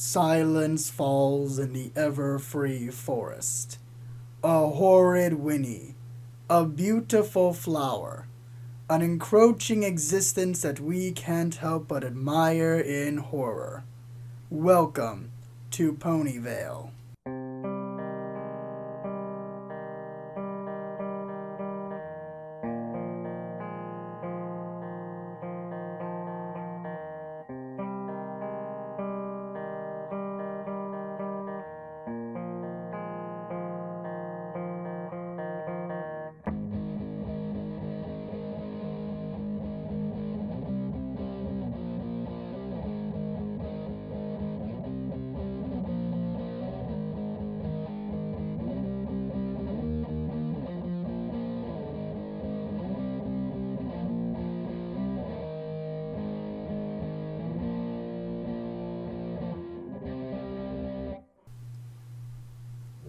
Silence falls in the ever-free forest. A horrid whinny, a beautiful flower, an encroaching existence that we can't help but admire in horror. Welcome to Ponyvale.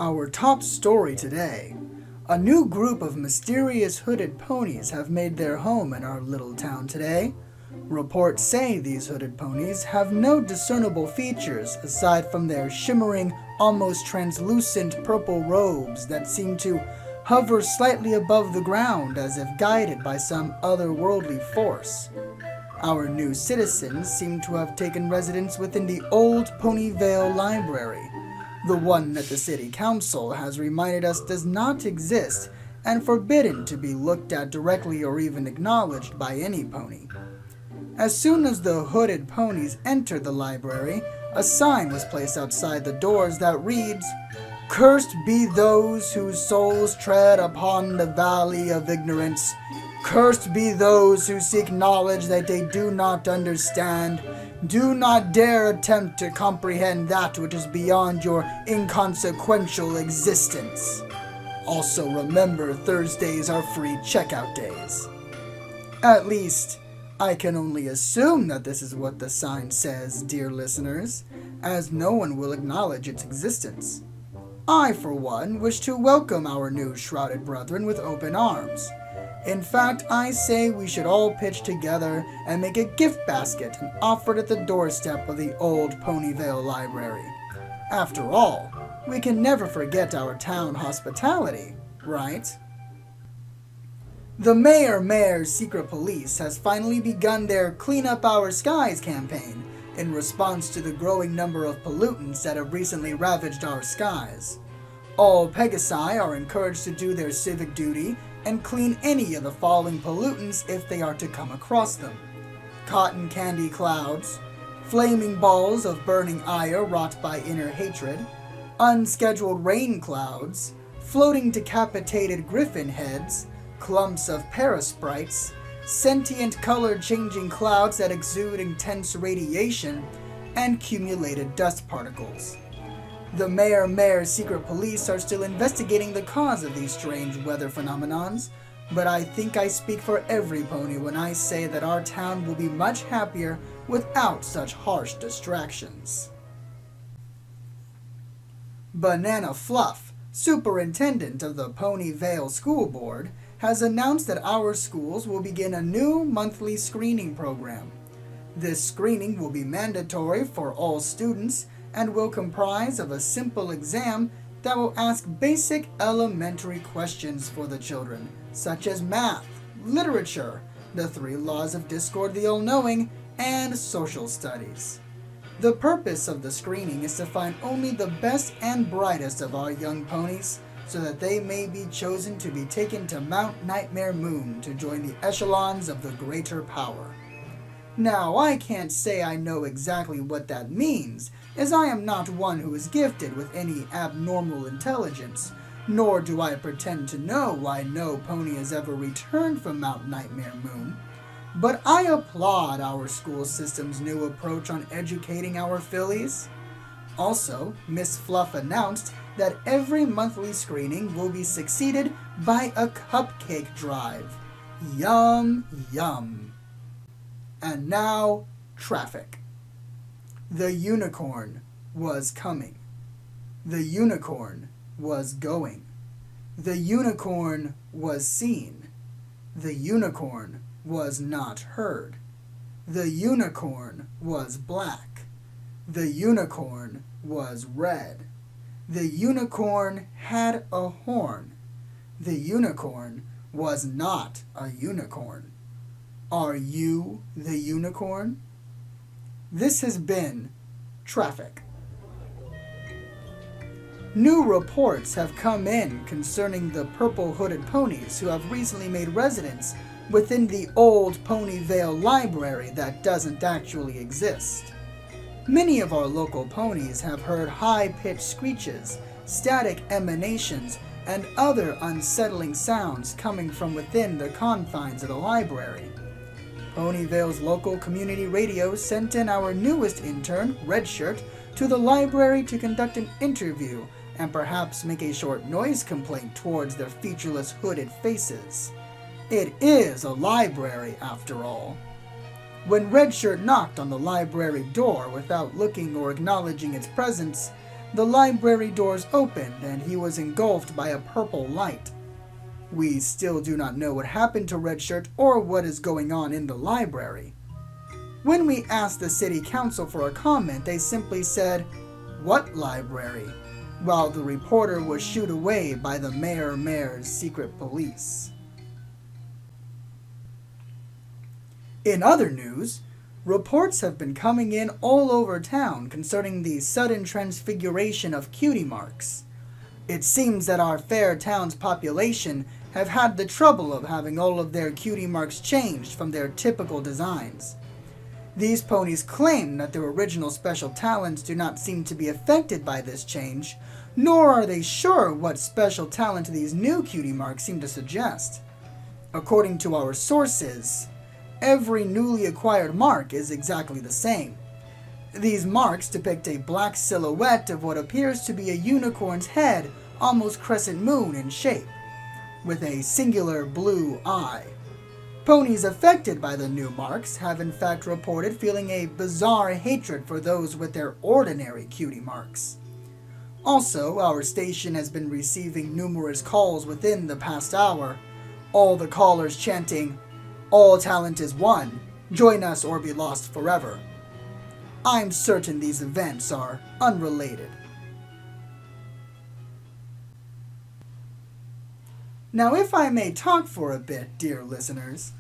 Our top story today. A new group of mysterious hooded ponies have made their home in our little town today. Reports say these hooded ponies have no discernible features aside from their shimmering, almost translucent purple robes that seem to hover slightly above the ground as if guided by some otherworldly force. Our new citizens seem to have taken residence within the old Ponyvale Library, the one that the city council has reminded us does not exist and forbidden to be looked at directly or even acknowledged by any pony. As soon as the hooded ponies entered the library, a sign was placed outside the doors that reads, "Cursed be those whose souls tread upon the valley of ignorance. Cursed be those who seek knowledge that they do not understand. Do not dare attempt to comprehend that which is beyond your inconsequential existence. Also remember, Thursdays are free checkout days." At least, I can only assume that this is what the sign says, dear listeners, as no one will acknowledge its existence. I, for one, wish to welcome our new shrouded brethren with open arms. In fact, I say we should all pitch together and make a gift basket and offer it at the doorstep of the old Ponyvale Library. After all, we can never forget our town hospitality, right? The Mayor's Secret Police has finally begun their Clean Up Our Skies campaign in response to the growing number of pollutants that have recently ravaged our skies. All Pegasi are encouraged to do their civic duty and clean any of the following pollutants if they are to come across them: cotton candy clouds, flaming balls of burning ire wrought by inner hatred, unscheduled rain clouds, floating decapitated griffin heads, clumps of parasprites, sentient color-changing clouds that exude intense radiation, and cumulated dust particles. The Mayor's Secret Police are still investigating the cause of these strange weather phenomenons, but I think I speak for every pony when I say that our town will be much happier without such harsh distractions. Banana Fluff, superintendent of the Ponyvale School Board, has announced that our schools will begin a new monthly screening program. This screening will be mandatory for all students and will comprise of a simple exam that will ask basic elementary questions for the children, such as math, literature, the 3 laws of discord the all-knowing, and social studies. The purpose of the screening is to find only the best and brightest of our young ponies so that they may be chosen to be taken to Mount Nightmare Moon to join the echelons of the greater power. Now, I can't say I know exactly what that means, as I am not one who is gifted with any abnormal intelligence, nor do I pretend to know why no pony has ever returned from Mount Nightmare Moon. But I applaud our school system's new approach on educating our fillies. Also, Miss Fluff announced that every monthly screening will be succeeded by a cupcake drive. Yum, yum. And now, traffic. The unicorn was coming. The unicorn was going. The unicorn was seen. The unicorn was not heard. The unicorn was black. The unicorn was red. The unicorn had a horn. The unicorn was not a unicorn. Are you the unicorn? This has been Traffic. New reports have come in concerning the purple-hooded ponies who have recently made residence within the old Ponyvale library that doesn't actually exist. Many of our local ponies have heard high-pitched screeches, static emanations, and other unsettling sounds coming from within the confines of the library. Ponyvale's local community radio sent in our newest intern, Redshirt, to the library to conduct an interview and perhaps make a short noise complaint towards their featureless hooded faces. It is a library, after all. When Redshirt knocked on the library door without looking or acknowledging its presence, the library doors opened and he was engulfed by a purple light. We still do not know what happened to Redshirt or what is going on in the library. When we asked the city council for a comment, they simply said, "What library?" while the reporter was shooed away by the mayor's secret police. In other news, reports have been coming in all over town concerning the sudden transfiguration of cutie marks. It seems that our fair town's population have had the trouble of having all of their cutie marks changed from their typical designs. These ponies claim that their original special talents do not seem to be affected by this change, nor are they sure what special talent these new cutie marks seem to suggest. According to our sources, every newly acquired mark is exactly the same. These marks depict a black silhouette of what appears to be a unicorn's head, almost crescent moon in shape, with a singular blue eye. Ponies affected by the new marks have in fact reported feeling a bizarre hatred for those with their ordinary cutie marks. Also, our station has been receiving numerous calls within the past hour, all the callers chanting, "All talent is one, join us or be lost forever." I'm certain these events are unrelated. Now, if I may talk for a bit, dear listeners,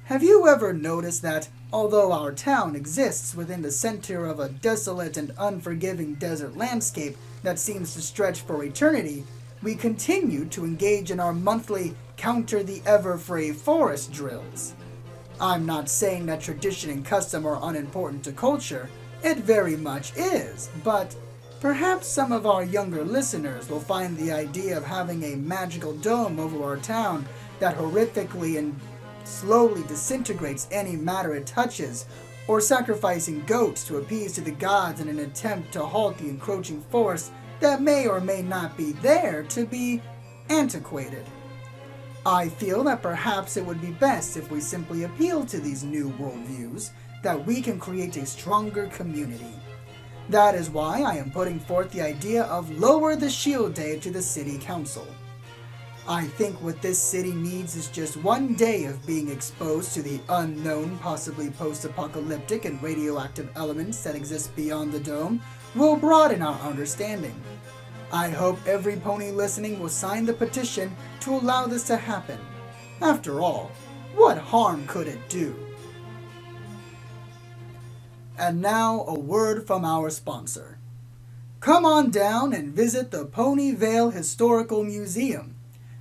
have you ever noticed that, although our town exists within the center of a desolate and unforgiving desert landscape that seems to stretch for eternity, we continue to engage in our monthly Counter the Ever-Fray Forest drills? I'm not saying that tradition and custom are unimportant to culture. It very much is, but perhaps some of our younger listeners will find the idea of having a magical dome over our town that horrifically and slowly disintegrates any matter it touches, or sacrificing goats to appease to the gods in an attempt to halt the encroaching force that may or may not be there, to be antiquated. I feel that perhaps it would be best if we simply appeal to these new worldviews, that we can create a stronger community. That is why I am putting forth the idea of Lower the Shield Day to the City Council. I think what this city needs is just one day of being exposed to the unknown, possibly post-apocalyptic and radioactive elements that exist beyond the dome will broaden our understanding. I hope every pony listening will sign the petition to allow this to happen. After all, what harm could it do? And now, a word from our sponsor. Come on down and visit the Ponyvale Historical Museum.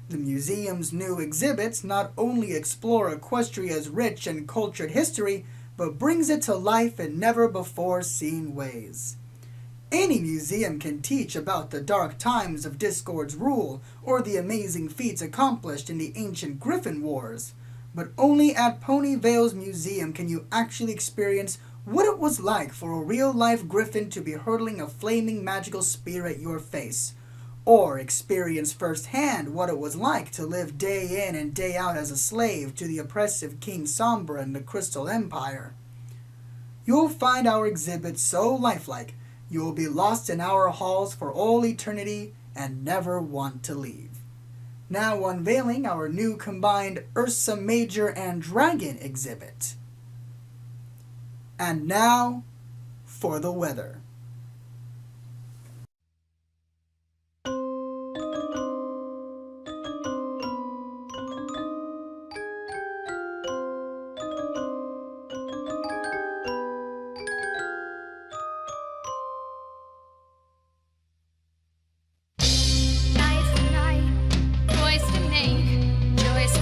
The museum's new exhibits not only explore Equestria's rich and cultured history, but brings it to life in never-before-seen ways. Any museum can teach about the dark times of Discord's rule or the amazing feats accomplished in the ancient Griffin Wars, but only at Ponyvale's museum can you actually experience what it was like for a real-life griffin to be hurtling a flaming magical spear at your face, or experience firsthand what it was like to live day in and day out as a slave to the oppressive King Sombra in the Crystal Empire. You'll find our exhibits so lifelike, you will be lost in our halls for all eternity and never want to leave. Now unveiling our new combined Ursa Major and Dragon exhibit. And now, for the weather.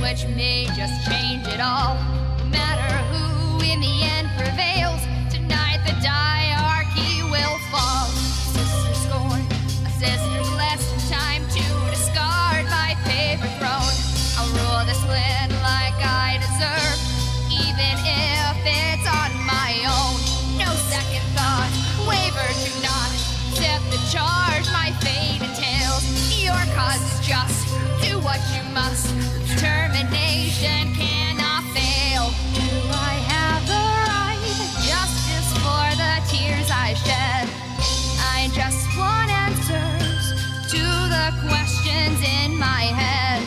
Which may just change it all. No matter who in the end prevails, tonight the diarchy will fall. Sister scorn, a sister's less time to discard my paper throne. I'll rule this land like I deserve, even if it's on my own. No second thought, waver to not accept the charge my fate entails. Your cause is just, do what you must. Determination cannot fail. Do I have the right? Justice for the tears I shed. I just want answers to the questions in my head.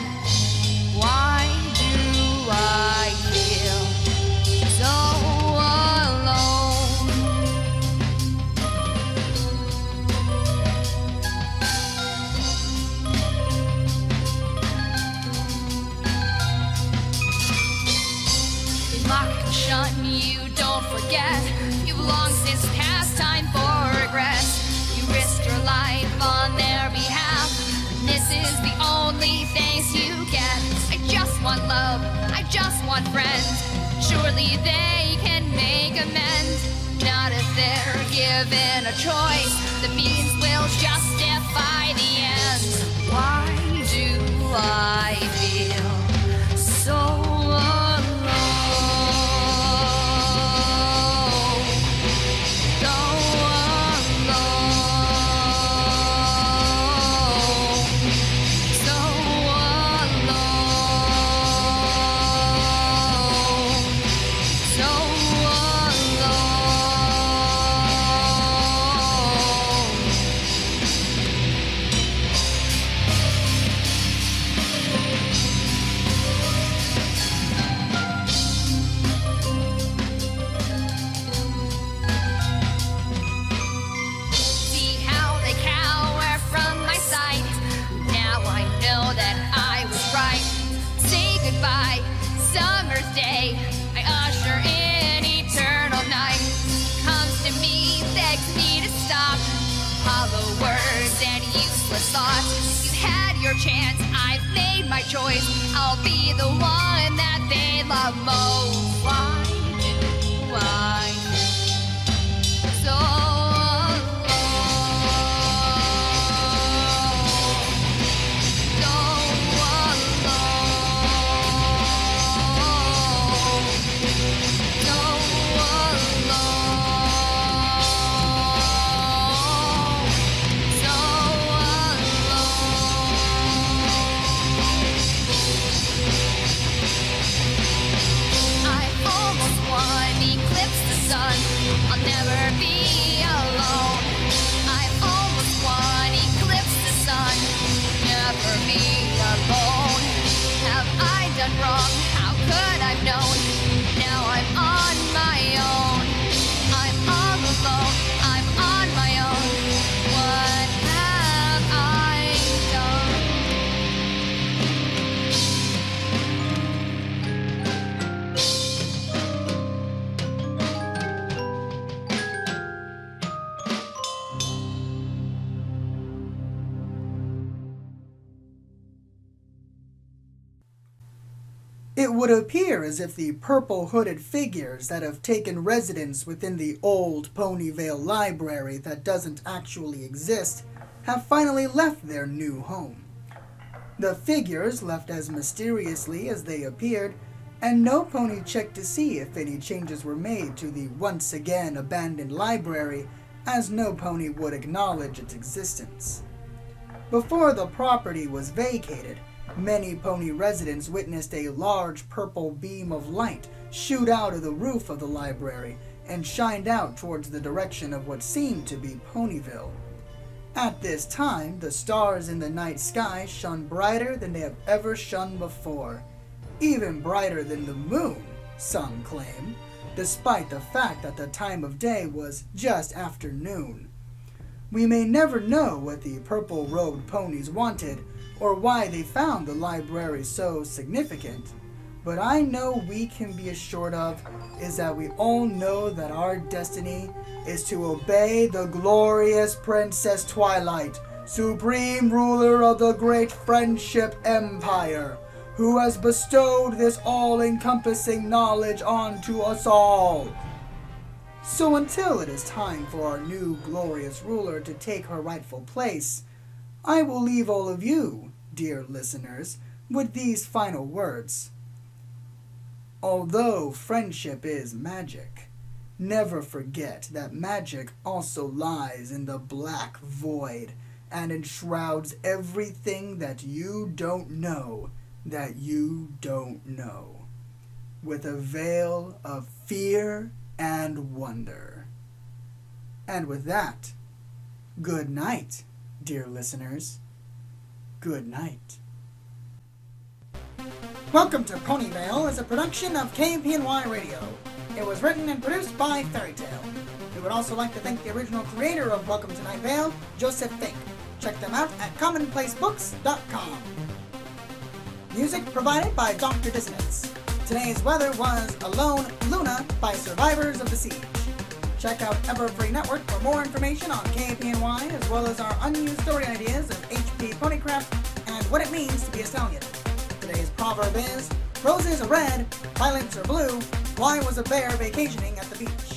Why do I feel so alone? Lock and shut, you don't forget. You've long since passed time for regret. You risked your life on their behalf. This is the only thanks you get. I just want love, I just want friends. Surely they can make amends. Not if they're given a choice. The means will justify the ends. Why do I feel so alone? Thoughts. You've had your chance, I've made my choice. I'll be the one that they love most. Why do I feel so alone? So alone. So I'll never be alone. I almost want to eclipse the sun. Never be alone. Have I done wrong? How could I've known? Now I'm on my own. I'm all alone. I'm on my own. What have I done? It would appear as if the purple-hooded figures that have taken residence within the old Ponyvale library that doesn't actually exist have finally left their new home. The figures left as mysteriously as they appeared, and no pony checked to see if any changes were made to the once again abandoned library, as no pony would acknowledge its existence. Before the property was vacated, many pony residents witnessed a large purple beam of light shoot out of the roof of the library and shined out towards the direction of what seemed to be Ponyville. At this time, the stars in the night sky shone brighter than they have ever shone before, even brighter than the moon, some claim, despite the fact that the time of day was just after noon. We may never know what the purple-robed ponies wanted or why they found the library so significant, but I know we can be assured of is that we all know that our destiny is to obey the glorious Princess Twilight, supreme ruler of the great Friendship Empire, who has bestowed this all-encompassing knowledge onto us all. So until it is time for our new glorious ruler to take her rightful place, I will leave all of you, dear listeners, with these final words. Although friendship is magic, never forget that magic also lies in the black void and enshrouds everything that you don't know that you don't know, with a veil of fear and wonder. And with that, good night, dear listeners. Good night. Welcome to Ponyvale is a production of KPNY Radio. It was written and produced by Fairytale. We would also like to thank the original creator of Welcome to Night Vale, Joseph Fink. Check them out at commonplacebooks.com. Music provided by Dr. Dissonance. Today's weather was Alone Luna by Survivors of the Siege. Check out Everfree Network for more information on KPNY, as well as our unused story ideas of HP Ponycraft and what it means to be a stallion. Today's proverb is, roses are red, violets are blue, why was a bear vacationing at the beach?